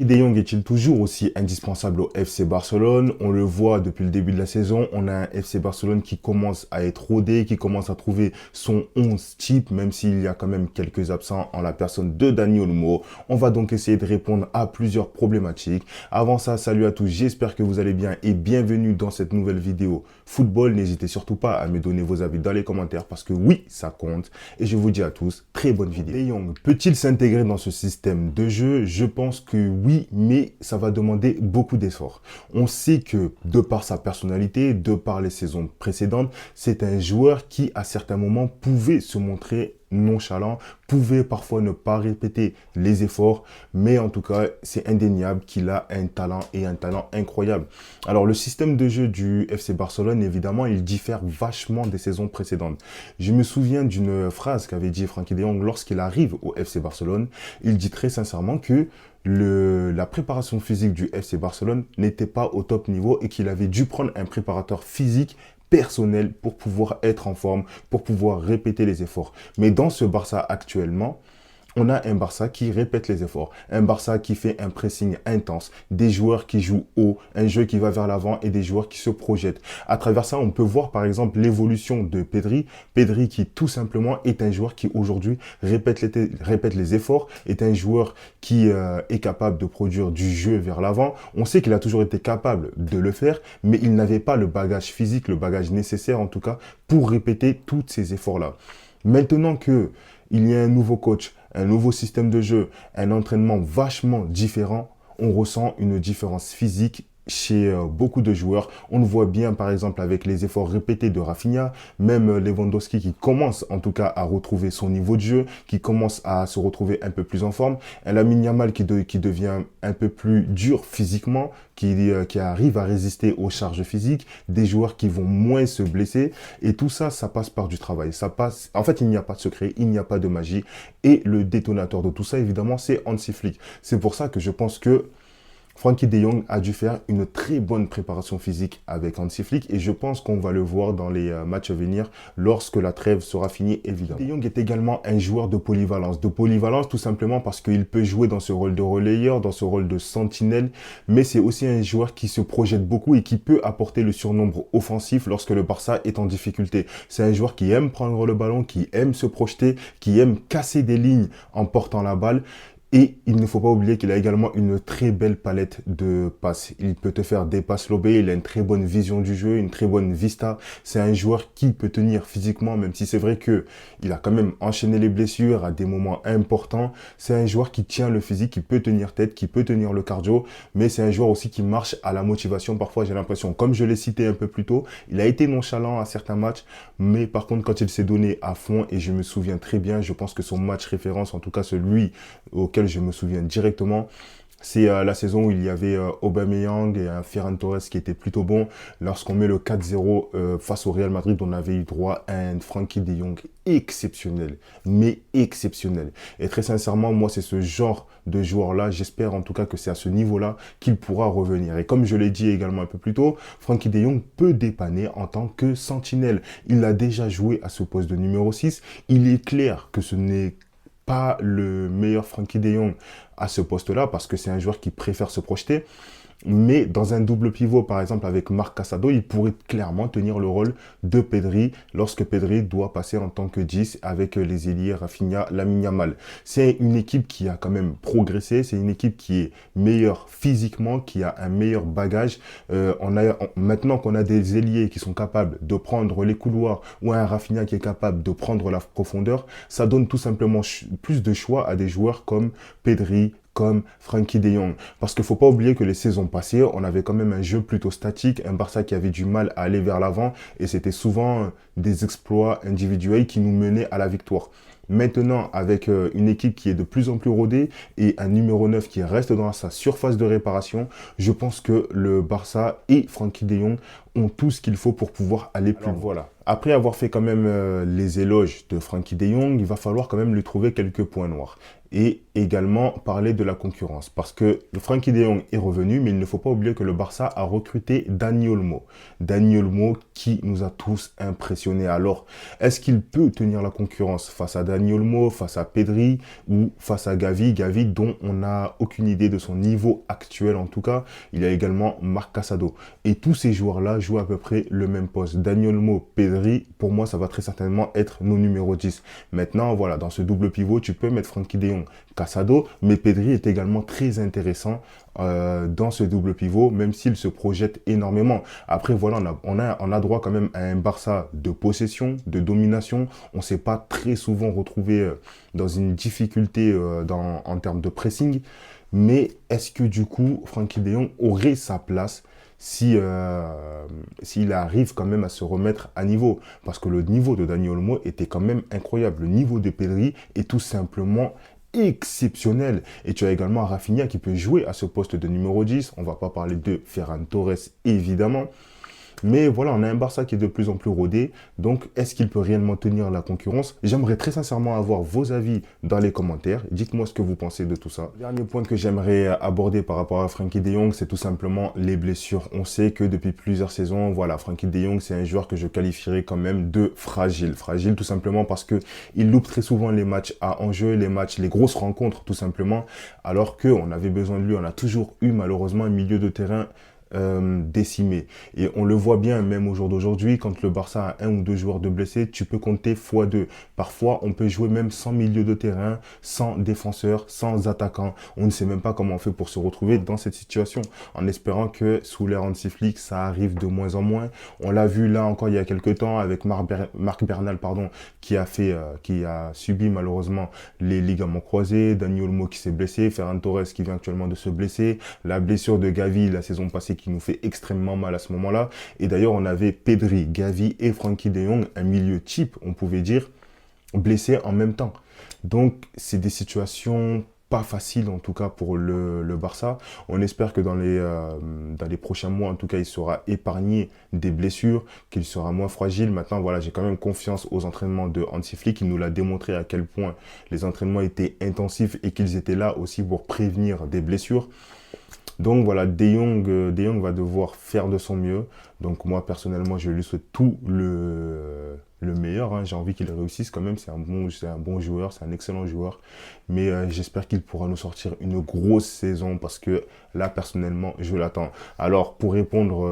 De Jong est-il toujours aussi indispensable au FC Barcelone? On le voit depuis le début de la saison, on a un FC Barcelone qui commence à être rodé, qui commence à trouver son 11 type, même s'il y a quand même quelques absents en la personne de Dani Olmo. On va donc essayer de répondre à plusieurs problématiques. Avant ça, salut à tous, j'espère que vous allez bien et bienvenue dans cette nouvelle vidéo football. N'hésitez surtout pas à me donner vos avis dans les commentaires parce que oui, ça compte. Et je vous dis à tous, très bonne vidéo. De Jong peut-il s'intégrer dans ce système de jeu? Je pense que oui, mais ça va demander beaucoup d'efforts. On sait que de par sa personnalité, de par les saisons précédentes, c'est un joueur qui à certains moments pouvait se montrer nonchalant, pouvait parfois ne pas répéter les efforts, mais en tout cas, c'est indéniable qu'il a un talent et un talent incroyable. Alors, le système de jeu du FC Barcelone, évidemment, il diffère vachement des saisons précédentes. Je me souviens d'une phrase qu'avait dit Frenkie de Jong lorsqu'il arrive au FC Barcelone. Il dit très sincèrement que la préparation physique du FC Barcelone n'était pas au top niveau et qu'il avait dû prendre un préparateur physique personnel pour pouvoir être en forme, pour pouvoir répéter les efforts. Mais dans ce Barça actuellement, on a un Barça qui répète les efforts, un Barça qui fait un pressing intense, des joueurs qui jouent haut, un jeu qui va vers l'avant et des joueurs qui se projettent. À travers ça, on peut voir par exemple l'évolution de Pedri. Pedri qui tout simplement est un joueur qui aujourd'hui répète les efforts, est un joueur qui est capable de produire du jeu vers l'avant. On sait qu'il a toujours été capable de le faire, mais il n'avait pas le bagage physique, le bagage nécessaire en tout cas, pour répéter tous ces efforts-là. Maintenant que il y a un nouveau coach, un nouveau système de jeu, un entraînement vachement différent, on ressent une différence physique chez beaucoup de joueurs. On le voit bien par exemple avec les efforts répétés de Rafinha, même Lewandowski qui commence en tout cas à retrouver son niveau de jeu, qui commence à se retrouver un peu plus en forme, un Lamine Yamal qui devient un peu plus dur physiquement, qui arrive à résister aux charges physiques, des joueurs qui vont moins se blesser et tout ça, ça passe par du travail. Ça passe. En fait, il n'y a pas de secret, il n'y a pas de magie et le détonateur de tout ça évidemment, c'est Hansi Flick. C'est pour ça que je pense que Frenkie de Jong a dû faire une très bonne préparation physique avec Hansi Flick et je pense qu'on va le voir dans les matchs à venir lorsque la trêve sera finie évidemment. De Jong est également un joueur de polyvalence. De polyvalence tout simplement parce qu'il peut jouer dans ce rôle de relayeur, dans ce rôle de sentinelle, mais c'est aussi un joueur qui se projette beaucoup et qui peut apporter le surnombre offensif lorsque le Barça est en difficulté. C'est un joueur qui aime prendre le ballon, qui aime se projeter, qui aime casser des lignes en portant la balle. Et il ne faut pas oublier qu'il a également une très belle palette de passes. Il peut te faire des passes lobées, il a une très bonne vision du jeu, une très bonne vista. C'est un joueur qui peut tenir physiquement, même si c'est vrai que il a quand même enchaîné les blessures à des moments importants. C'est un joueur qui tient le physique, qui peut tenir tête, qui peut tenir le cardio, mais c'est un joueur aussi qui marche à la motivation. Parfois, j'ai l'impression, comme je l'ai cité un peu plus tôt, il a été nonchalant à certains matchs, mais par contre, quand il s'est donné à fond, et je me souviens très bien, je pense que son match référence, en tout cas celui auquel je me souviens directement, c'est la saison où il y avait Aubameyang et Ferran Torres qui était plutôt bon. Lorsqu'on met le 4-0 face au Real Madrid, on avait eu droit à un Frenkie de Jong exceptionnel, mais exceptionnel. Et très sincèrement, moi, c'est ce genre de joueur-là, j'espère en tout cas que c'est à ce niveau-là qu'il pourra revenir. Et comme je l'ai dit également un peu plus tôt, Frenkie de Jong peut dépanner en tant que sentinelle. Il a déjà joué à ce poste de numéro 6. Il est clair que ce n'est pas le meilleur Frenkie de Jong à ce poste-là parce que c'est un joueur qui préfère se projeter. Mais dans un double pivot, par exemple, avec Marc Casado, il pourrait clairement tenir le rôle de Pedri lorsque Pedri doit passer en tant que 10 avec les ailiers Rafinha, Lamine Yamal. C'est une équipe qui a quand même progressé, c'est une équipe qui est meilleure physiquement, qui a un meilleur bagage. Maintenant qu'on a des ailiers qui sont capables de prendre les couloirs ou un Rafinha qui est capable de prendre la profondeur, ça donne tout simplement plus de choix à des joueurs comme Pedri, comme Frenkie de Jong. Parce qu'il ne faut pas oublier que les saisons passées, on avait quand même un jeu plutôt statique, un Barça qui avait du mal à aller vers l'avant et c'était souvent des exploits individuels qui nous menaient à la victoire. Maintenant, avec une équipe qui est de plus en plus rodée et un numéro 9 qui reste dans sa surface de réparation, je pense que le Barça et Frenkie de Jong ont tout ce qu'il faut pour pouvoir aller plus loin. Voilà. Après avoir fait quand même les éloges de Frenkie de Jong, il va falloir quand même lui trouver quelques points noirs. Et également parler de la concurrence. Parce que Frenkie de Jong est revenu, mais il ne faut pas oublier que le Barça a recruté Dani Olmo. Dani Olmo qui nous a tous impressionnés. Alors, est-ce qu'il peut tenir la concurrence face à Dani Dani Olmo, face à Pedri ou face à Gavi. Gavi dont on n'a aucune idée de son niveau actuel en tout cas. Il y a également Marc Casado. Et tous ces joueurs-là jouent à peu près le même poste. Dani Olmo, Pedri, pour moi, ça va très certainement être nos numéros 10. Maintenant, voilà, dans ce double pivot, tu peux mettre Frenkie de Jong, Casado, mais Pedri est également très intéressant dans ce double pivot, même s'il se projette énormément. Après, voilà, on a droit quand même à un Barça de possession, de domination. On ne s'est pas très souvent retrouvé dans une difficulté en termes de pressing. Mais est-ce que du coup, Frenkie de Jong aurait sa place s'il arrive quand même à se remettre à niveau? Parce que le niveau de Dani Olmo était quand même incroyable. Le niveau de Pedri est tout simplement exceptionnel. Et tu as également Rafinha qui peut jouer à ce poste de numéro 10. On ne va pas parler de Ferran Torres, évidemment. Mais voilà, on a un Barça qui est de plus en plus rodé. Donc, est-ce qu'il peut réellement tenir la concurrence? J'aimerais très sincèrement avoir vos avis dans les commentaires. Dites-moi ce que vous pensez de tout ça. Dernier point que j'aimerais aborder par rapport à Frenkie de Jong, c'est tout simplement les blessures. On sait que depuis plusieurs saisons, voilà, Frenkie de Jong, c'est un joueur que je qualifierais quand même de fragile. Fragile tout simplement parce que il loupe très souvent les matchs à enjeu, les grosses rencontres tout simplement. Alors qu'on avait besoin de lui, on a toujours eu malheureusement un milieu de terrain décimé. Et on le voit bien même au jour d'aujourd'hui, quand le Barça a un ou deux joueurs de blessés, tu peux compter x2. Parfois, on peut jouer même sans milieu de terrain, sans défenseur, sans attaquant. On ne sait même pas comment on fait pour se retrouver dans cette situation. En espérant que sous l'ère Hansi Flick, ça arrive de moins en moins. On l'a vu là encore il y a quelques temps avec Marc Bernal, qui a subi malheureusement les ligaments croisés, Dani Olmo qui s'est blessé, Ferran Torres qui vient actuellement de se blesser, la blessure de Gavi la saison passée qui nous fait extrêmement mal à ce moment-là. Et d'ailleurs, on avait Pedri, Gavi et Frenkie de Jong, un milieu type, on pouvait dire, blessés en même temps. Donc, c'est des situations pas faciles, en tout cas, pour le Barça. On espère que dans les prochains mois, en tout cas, il sera épargné des blessures, qu'il sera moins fragile. Maintenant, voilà, j'ai quand même confiance aux entraînements de Hansi Flick. Il nous l'a démontré à quel point les entraînements étaient intensifs et qu'ils étaient là aussi pour prévenir des blessures. Donc voilà, De Jong va devoir faire de son mieux. Donc moi, personnellement, je lui souhaite tout le meilleur. Hein. J'ai envie qu'il réussisse quand même. C'est un bon joueur, c'est un excellent joueur. Mais j'espère qu'il pourra nous sortir une grosse saison parce que là, personnellement, je l'attends. Alors, pour répondre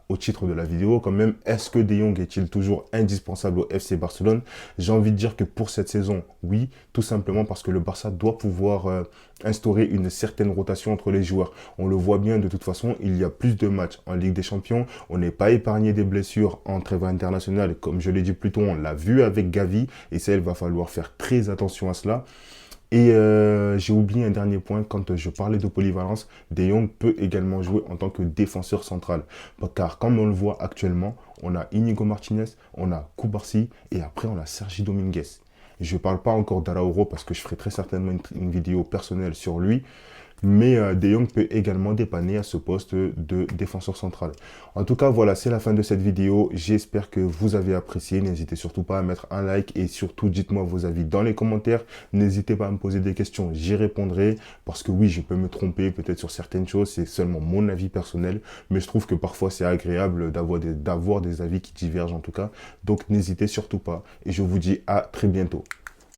au titre de la vidéo, quand même, est-ce que De Jong est-il toujours indispensable au FC Barcelone? J'ai envie de dire que pour cette saison, oui, tout simplement parce que le Barça doit pouvoir instaurer une certaine rotation entre les joueurs. On le voit bien, de toute façon, il y a plus de matchs en Ligue des Champions. On n'est pas épargné des blessures en trêve internationale. Comme je l'ai dit plus tôt, on l'a vu avec Gavi. Et ça, il va falloir faire très attention à cela. Et j'ai oublié un dernier point, quand je parlais de polyvalence, De Jong peut également jouer en tant que défenseur central. Car comme on le voit actuellement, on a Íñigo Martínez, on a Cubarsí et après on a Sergi Dominguez. Je ne parle pas encore d'Araújo parce que je ferai très certainement une vidéo personnelle sur lui. Mais De Jong peut également dépanner à ce poste de défenseur central. En tout cas, voilà, c'est la fin de cette vidéo. J'espère que vous avez apprécié. N'hésitez surtout pas à mettre un like et surtout dites-moi vos avis dans les commentaires. N'hésitez pas à me poser des questions, j'y répondrai. Parce que oui, je peux me tromper peut-être sur certaines choses, c'est seulement mon avis personnel. Mais je trouve que parfois c'est agréable d'avoir des avis qui divergent en tout cas. Donc n'hésitez surtout pas et je vous dis à très bientôt.